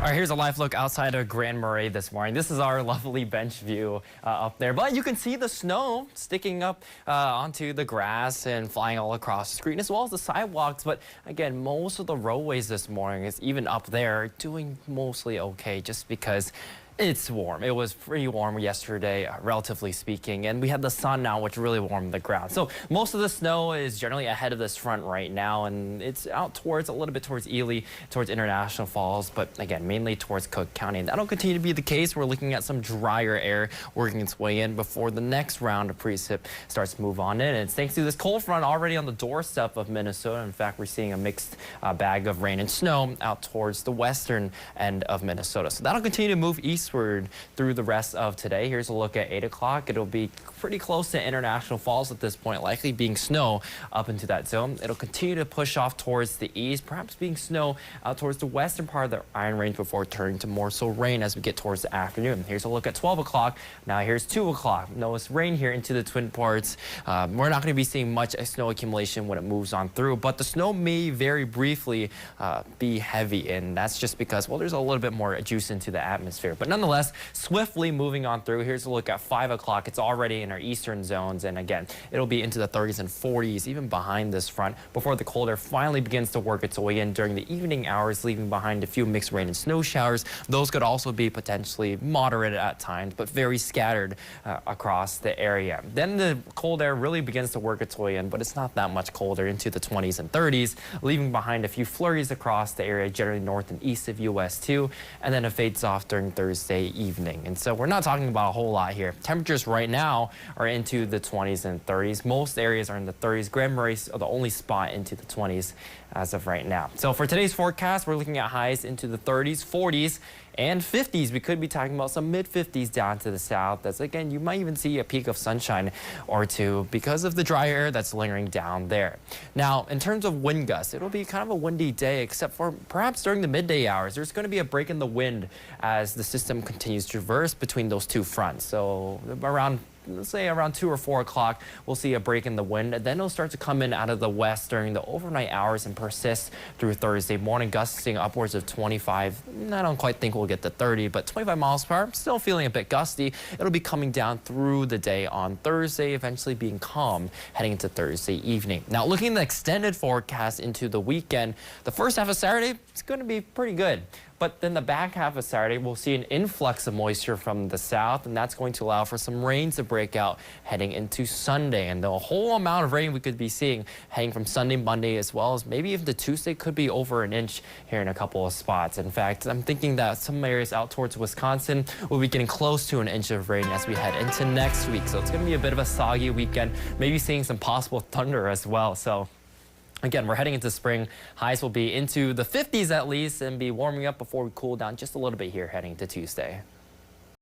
All right, here's a live look outside of Grand Marais this morning. This is our lovely bench view up there, but you can see the snow sticking up onto the grass and flying all across the street, as well as the sidewalks. But again, most of the roadways this morning, is even up there, doing mostly okay, just because it's warm. It was pretty warm yesterday, relatively speaking, and we had the sun now, which really warmed the ground. So most of the snow is generally ahead of this front right now, and it's out towards a little bit towards Ely, towards International Falls, but again, mainly towards Cook County. And that'll continue to be the case. We're looking at some drier air working its way in before the next round of precip starts to move on in. And it's thanks to this cold front already on the doorstep of Minnesota. In fact, we're seeing a mixed bag of rain and snow out towards the western end of Minnesota. So that'll continue to move eastward through the rest of today. Here's a look at 8 o'clock. It'll be pretty close to International Falls at this point, likely being snow up into that zone. It'll continue to push off towards the east, perhaps being snow out towards the western part of the Iron Range before turning to more so rain as we get towards the afternoon. Here's a look at 12 o'clock. Now here's 2 o'clock. Notice rain here into the Twin Ports. We're not going to be seeing much snow accumulation when it moves on through, but the snow may very briefly be heavy, and that's just because, well, there's a little bit more juice into the atmosphere. But nonetheless, swiftly moving on through. Here's a look at 5 o'clock. It's already in our eastern zones, and again, it'll be into the 30s and 40s, even behind this front, before the cold air finally begins to work its way in during the evening hours, leaving behind a few mixed rain and snow showers. Those could also be potentially moderate at times, but very scattered across the area. Then the cold air really begins to work its way in, but it's not that much colder, into the 20s and 30s, leaving behind a few flurries across the area, generally north and east of US 2, and then it fades off during Thursday evening. And so we're not talking about a whole lot here. Temperatures right now are into the 20s and 30s. Most areas are in the 30s. Grand Marais are the only spot into the 20s as of right now. So for today's forecast, we're looking at highs into the 30s, 40s, and 50s. We could be talking about some mid-50s down to the south. That's, again, you might even see a peak of sunshine or two because of the dry air that's lingering down there. Now, in terms of wind gusts, it'll be kind of a windy day, except for perhaps during the midday hours. There's going to be a break in the wind as the system continues to traverse between those two fronts. So around, let's say around 2 or 4 o'clock, we'll see a break in the wind. And then it'll start to come in out of the west during the overnight hours and persist through Thursday morning, gusting upwards of 25. I don't quite think we'll get to 30, but 25 miles per hour. Still feeling a bit gusty. It'll be coming down through the day on Thursday, eventually being calm heading into Thursday evening. Now, looking at the extended forecast into the weekend, the first half of Saturday is going to be pretty good. But then the back half of Saturday, we'll see an influx of moisture from the south, and that's going to allow for some rain to break out heading into Sunday. And the whole amount of rain we could be seeing heading from Sunday, Monday, as well as maybe even to Tuesday, could be over an inch here in a couple of spots. In fact, I'm thinking that some areas out towards Wisconsin will be getting close to an inch of rain as we head into next week. So it's going to be a bit of a soggy weekend, maybe seeing some possible thunder as well. So again, we're heading into spring. Highs will be into the 50s at least and be warming up before we cool down just a little bit here heading to Tuesday.